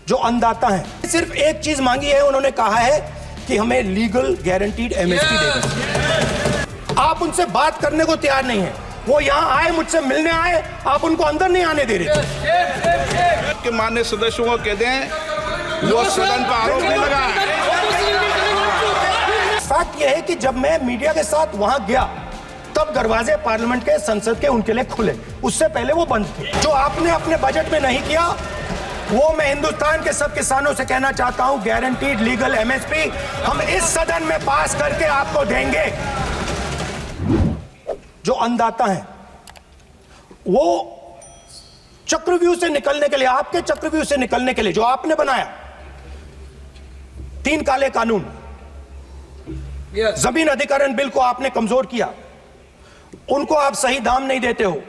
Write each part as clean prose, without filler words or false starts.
जो अन्नदाता हैं, सिर्फ एक चीज मांगी है। उन्होंने कहा है कि हमें लीगल गारंटीड एमएसपी देना। आप उनसे बात करने को तैयार नहीं है। वो यहाँ आए, मुझसे मिलने आए, आप उनको अंदर नहीं आने दे रहे। के माननीय सदस्यों को कह दें वो सदन पर आरोप नहीं लगाए। फैक्ट यह है कि जब मैं मीडिया के साथ वहां गया तब दरवाजे पार्लियामेंट के, संसद के उनके लिए खुले, उससे पहले वो बंद थे। जो आपने अपने बजट में नहीं किया वो मैं हिंदुस्तान के सब किसानों से कहना चाहता हूं। गारंटीड लीगल एमएसपी हम इस सदन में पास करके आपको देंगे। जो अन्नदाता हैं वो चक्रव्यूह से निकलने के लिए, आपके चक्रव्यूह से निकलने के लिए जो आपने बनाया 3 काले कानून, जमीन अधिग्रहण बिल को आपने कमजोर किया, उनको आप सही दाम नहीं देते हो।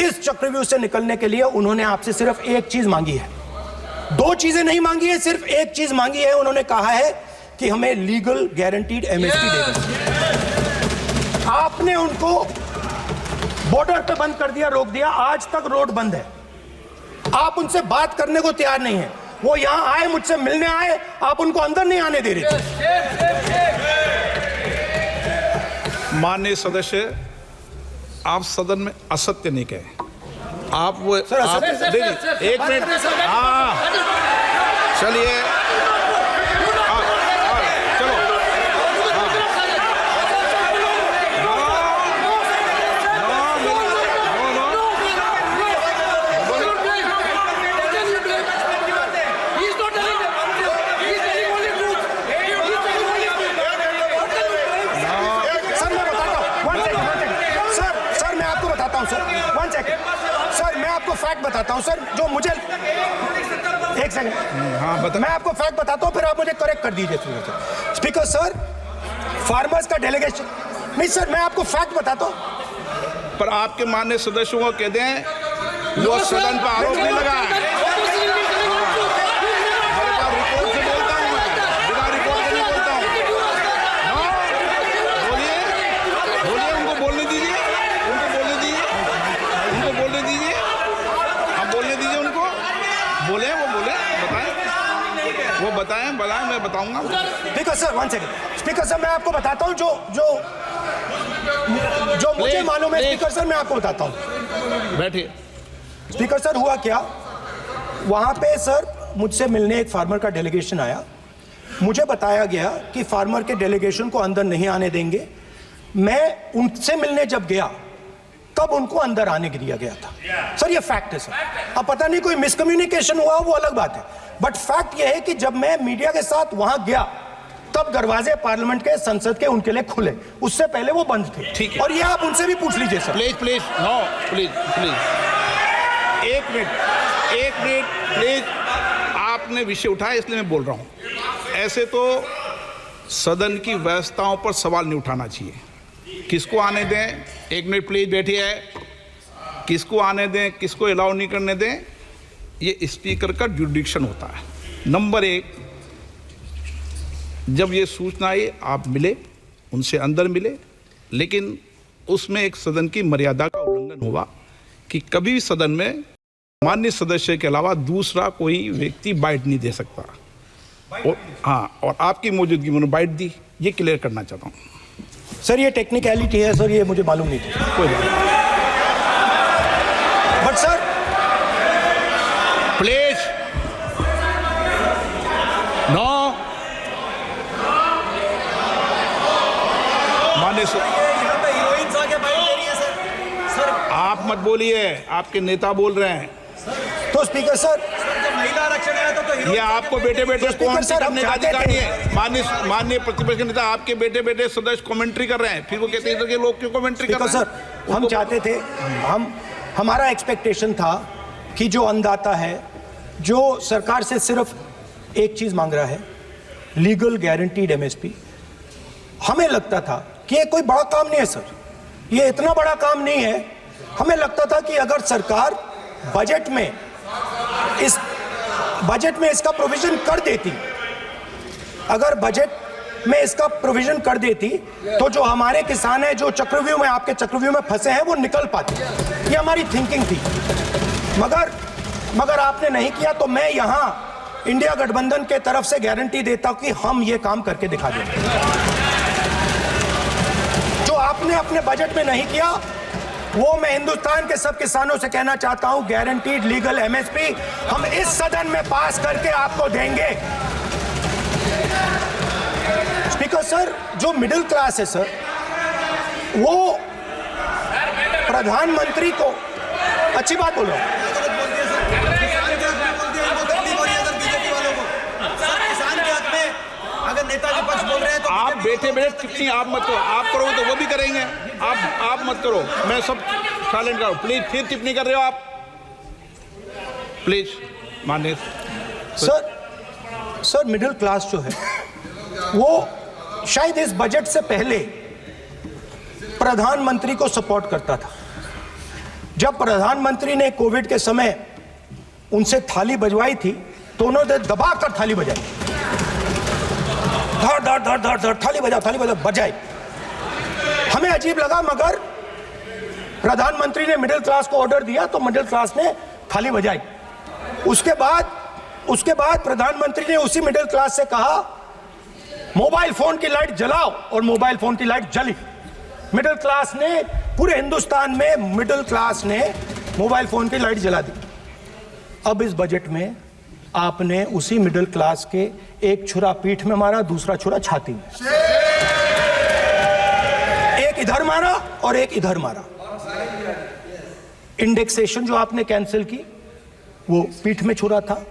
इस चक्रव्यूह से निकलने के लिए उन्होंने आपसे सिर्फ एक चीज मांगी है, 2 चीजें नहीं मांगी है, सिर्फ एक चीज मांगी है। उन्होंने कहा है कि हमें लीगल गारंटीड एमएसपी देना। आपने उनको बॉर्डर पे बंद कर दिया, रोक दिया, आज तक रोड बंद है। आप उनसे बात करने को तैयार नहीं है। वो यहां आए, मुझसे मिलने आए, आप उनको अंदर नहीं आने दे रहे। माननीय सदस्य, आप सदन में असत्य नहीं कहे। आप वो देखिए, 1 मिनट, हाँ चलिए, चलो, सर मैं आपको फैक्ट बताता हूं सर, जो मुझे, एक सेकंड, हाँ बता। मैं आपको फैक्ट बताता हूं, फिर आप मुझे करेक्ट कर दीजिए। स्पीकर सर, फार्मर्स का डेलीगेशन, नहीं सर मैं आपको फैक्ट बताता हूं। पर आपके माननीय सदस्यों को कह दें वो सदन पर आरोप नहीं लगाए। बताएं, मैं बताऊंगा। Speaker sir 1 second. Speaker sir मैं आपको बताता हूं जो मुझे मालूम है। स्पीकर सर मैं आपको बताता हूं। बैठिए। स्पीकर सर हुआ क्या, वहां पे सर मुझसे मिलने एक फार्मर का डेलीगेशन आया। मुझे बताया गया कि फार्मर के डेलीगेशन को अंदर नहीं आने देंगे। मैं उनसे मिलने जब गया तब उनको अंदर आने दिया गया था। सर ये फैक्ट है सर। अब पता नहीं कोई मिसकम्युनिकेशन हुआ, वो अलग बात है, बट फैक्ट यह है कि जब मैं मीडिया के साथ वहां गया तब दरवाजे पार्लियामेंट के, संसद के उनके लिए खुले, उससे पहले वो बंद थे। ठीक है। और ये आप उनसे भी पूछ लीजिए sir. Please no, please 1 minute please. आपने विषय उठाया इसलिए मैं बोल रहा हूं। ऐसे तो सदन की व्यवस्थाओं पर सवाल नहीं उठाना चाहिए। किसको आने दें, 1 मिनट प्लीज बैठिए। किसको आने दें, किसको अलाउ नहीं करने दें, ये स्पीकर का जुरिडिक्शन होता है। नंबर 1, जब ये सूचना आई आप मिले, उनसे अंदर मिले, लेकिन उसमें एक सदन की मर्यादा का उल्लंघन हुआ कि कभी भी सदन में माननीय सदस्य के अलावा दूसरा कोई व्यक्ति बाइट नहीं दे सकता। और हाँ, और आपकी मौजूदगी में बाइट दी, ये क्लियर करना चाहता हूँ। सर ये टेक्निकलिटी है सर, ये मुझे मालूम नहीं थी। कोई बात नहीं, बट सर प्लीज नो। माननीय आप मत बोलिए, आपके नेता बोल रहे हैं। तो स्पीकर सर, महिला आरक्षण है तो ये आपको बेटे बेटे कौन सर हम चाहते है। माननीय प्रतिपक्ष के नेता आपके बेटे बेटे सदस्य कमेंट्री कर रहे हैं, फिर वो कहते हैं कि लोग क्यों कमेंट्री कर रहे हैं। सर हम चाहते थे, हमारा एक्सपेक्टेशन था कि जो अन्नदाता है, जो सरकार से सिर्फ एक चीज मांग रहा है, लीगल गारंटीड एमएसपी, हमें लगता था कि ये कोई बड़ा काम नहीं है सर, ये इतना बड़ा काम नहीं है। हमें लगता था कि अगर सरकार बजट में इसका प्रोविजन कर देती, अगर बजट में इसका प्रोविजन कर देती तो जो हमारे किसान हैं जो चक्रव्यूह में, आपके चक्रव्यूह में फंसे हैं, वो निकल पाते। ये हमारी थिंकिंग थी। मगर मगर आपने नहीं किया, तो मैं यहां इंडिया गठबंधन के तरफ से गारंटी देता हूं कि हम ये काम करके दिखा देंगे। जो आपने अपने बजट में नहीं किया, वो मैं हिंदुस्तान के सब किसानों से कहना चाहता हूं, गारंटीड लीगल एमएसपी हम इस सदन में पास करके आपको देंगे। स्पीकर सर, जो मिडिल क्लास है सर, वो प्रधानमंत्री को, अच्छी बात बोल रहा हूं, अगर नेता विपक्ष बोल रहे हैं तो आप बैठे बैठे टिप्पणी आप मत करो, आप करोगे तो वो भी करेंगे। आप मत करो, मैं सब साइलेंट करो प्लीज। फिर टिप्पणी कर रहे हो आप, प्लीज माननीय सर मिडिल क्लास जो है वो शायद इस बजट से पहले प्रधानमंत्री को सपोर्ट करता था। जब प्रधानमंत्री ने कोविड के समय उनसे थाली बजवाई थी तो उन्होंने दबाकर थाली बजाई, धड़ धड़ धड़ धड़ धड़ थाली बजा बजाई। हमें अजीब लगा, मगर प्रधानमंत्री ने मिडिल क्लास को ऑर्डर दिया तो मिडिल क्लास ने थाली बजाई। उसके बाद प्रधानमंत्री ने उसी मिडिल क्लास से कहा मोबाइल फोन की लाइट जलाओ, और मोबाइल फोन की लाइट जली। मिडिल क्लास ने, पूरे हिंदुस्तान में मिडिल क्लास ने मोबाइल फोन की लाइट जला दी। अब इस बजट में आपने उसी मिडिल क्लास के एक छुरा पीठ में मारा, दूसरा छुरा छाती में, एक इधर मारा और एक इधर मारा। इंडेक्सेशन जो आपने कैंसिल की वो पीठ में छुरा था,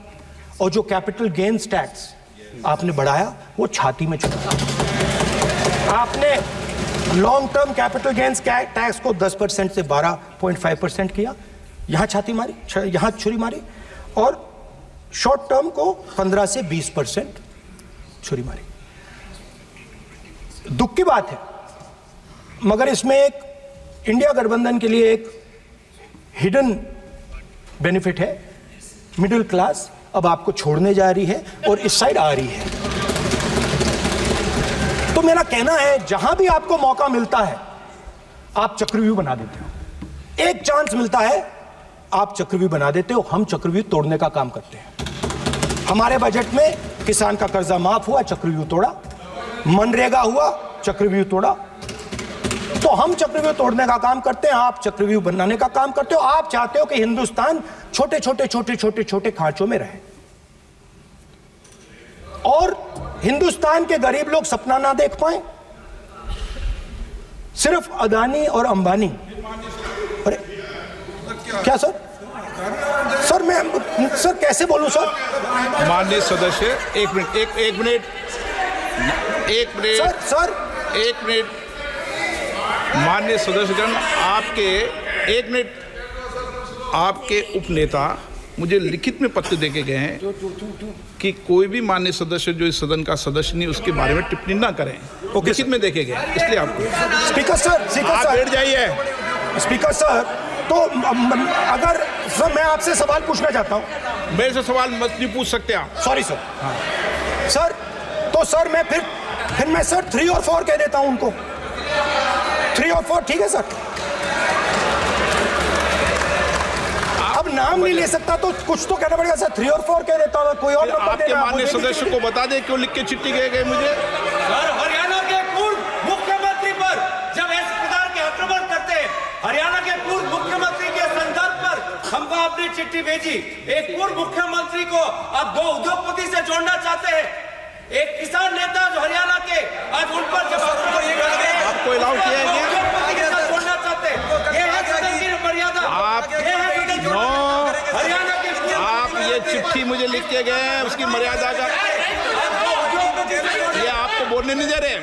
और जो कैपिटल गेन्स टैक्स आपने बढ़ाया वो छाती में छुरा था। आपने long term capital gains tax को 10% से 12.5% किया, यहां छाती मारी, यहां छुरी मारी, और शॉर्ट टर्म को 15 से 20% छुरी मारी। दुख की बात है, मगर इसमें एक इंडिया गठबंधन के लिए एक हिडन बेनिफिट है। मिडिल क्लास अब आपको छोड़ने जा रही है और इस साइड आ रही है। तो मेरा कहना है, जहां भी आपको मौका मिलता है आप चक्रव्यूह बना देते हो। एक चांस मिलता है आप चक्रव्यूह बना देते हो, हम चक्रव्यूह तोड़ने का काम करते हैं। हमारे बजट में किसान का कर्जा माफ हुआ, चक्रव्यूह तोड़ा, मनरेगा हुआ, चक्रव्यूह तोड़ा। तो हम चक्रव्यूह तोड़ने का काम करते हैं, आप चक्रव्यूह बनाने का काम करते हो। आप चाहते हो कि हिंदुस्तान छोटे छोटे खांचों में रहे, और हिंदुस्तान के गरीब लोग सपना ना देख पाए। सिर्फ अदानी और अंबानी। अरे क्या सर मैं सर कैसे बोलूं सर? माननीय सदस्य, एक मिनट माननीय सदस्यगण, आपके उपनेता मुझे लिखित में पत्र देके गए हैं कि कोई भी माननीय सदस्य जो इस सदन का सदस्य नहीं उसके बारे में टिप्पणी ना करें। लिखित में देखे गए, इसलिए आपको स्पीकर सर बैठ जाइए। स्पीकर सर, तो अगर सर मैं आपसे सवाल पूछना चाहता हूं। मेरे से सवाल मत नहीं पूछ सकते आप। Sorry sir. हाँ। सर, तो सर मैं फिर मैं सर 3 और 4 कह देता हूं उनको। 3 और 4 ठीक है सर? अब नाम नहीं ले सकता तो कुछ तो कहना पड़ेगा सर। 3 और 4 कह देता हूं, कोई और नंबर आपके देना। माननीय सदस्य को बता दें क्यों लिख के चिट्ठी गए मुझे। सर, हरियाणा के पूर्व मुख्यमंत्री पर जब इस प्रकार के आक्रमण करते हैं, हरियाणा के पूर्व मुख्यमंत्री के संदर्भ पर हमको आपने चिट्ठी भेजी। एक पूर्व मुख्यमंत्री को आप 2 उद्योगपति से जोड़ना चाहते हैं, एक किसान नेता जो हरियाणा के, आज उन पर जब आपको अलाउ किया है क्या? उद्योगपति के साथ जोड़ना चाहते हैं, ये है सदन की मर्यादा। हरियाणा के आप ये चिट्ठी मुझे लिख के गए हैं, उसकी मर्यादा का ये आपको बोलने नहीं दे रहे।